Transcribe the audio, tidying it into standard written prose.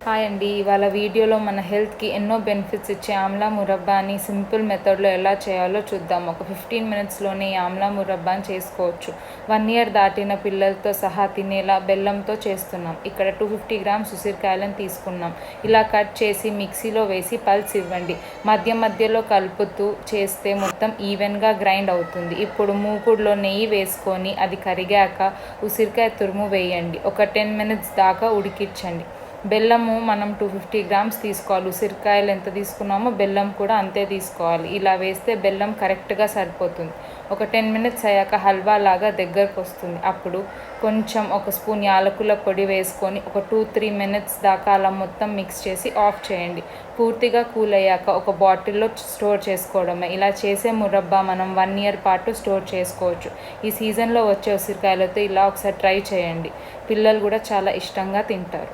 Hi అండి. ఇవాళ వీడియోలో మన హెల్త్కి ఎన్నో బెనిఫిట్స్ ఇచ్చే ఆమ్లా మురబ్బాని సింపుల్ మెథడ్లో ఎలా చేయాలో చూద్దాం. ఒక 15 మినిట్స్లోనే ఈ ఆమ్లా మురబ్బాని చేసుకోవచ్చు. 1 ఇయర్ దాటిన పిల్లలతో సహా తినేలా బెల్లంతో చేస్తున్నాం. ఇక్కడ 250 గ్రామ్స్ ఉసిరికాయలను తీసుకున్నాం. ఇలా కట్ చేసి మిక్సీలో వేసి పల్స్ ఇవ్వండి. మధ్య మధ్యలో కలుపుతూ చేస్తే మొత్తం ఈవెన్గా గ్రైండ్ అవుతుంది. ఇప్పుడు మూకుడులో నెయ్యి వేసుకొని అది కరిగాక ఉసిరికాయ తురుము వేయండి. ఒక 10 మినిట్స్ దాకా ఉడికించండి. బెల్లము మనం 250 గ్రామ్స్ తీసుకోవాలి. ఉసిరికాయలు ఎంత తీసుకున్నామో బెల్లం కూడా అంతే తీసుకోవాలి. ఇలా వేస్తే బెల్లం కరెక్ట్గా సరిపోతుంది. ఒక 10 మినిట్స్ అయ్యాక హల్వా లాగా దగ్గరకు వస్తుంది. అప్పుడు కొంచెం ఒక స్పూన్ యాలకుల పొడి వేసుకొని ఒక 2-3 మినిట్స్ దాకా అలా మొత్తం మిక్స్ చేసి ఆఫ్ చేయండి. పూర్తిగా కూల్ అయ్యాక ఒక బాటిల్లో స్టోర్ చేసుకోవడమే. ఇలా చేసే మురబ్బా మనం 1 ఇయర్ పాటు స్టోర్ చేసుకోవచ్చు. ఈ సీజన్లో వచ్చే ఉసిరికాయలతో ఇలా ఒకసారి ట్రై చేయండి. పిల్లలు కూడా చాలా ఇష్టంగా తింటారు.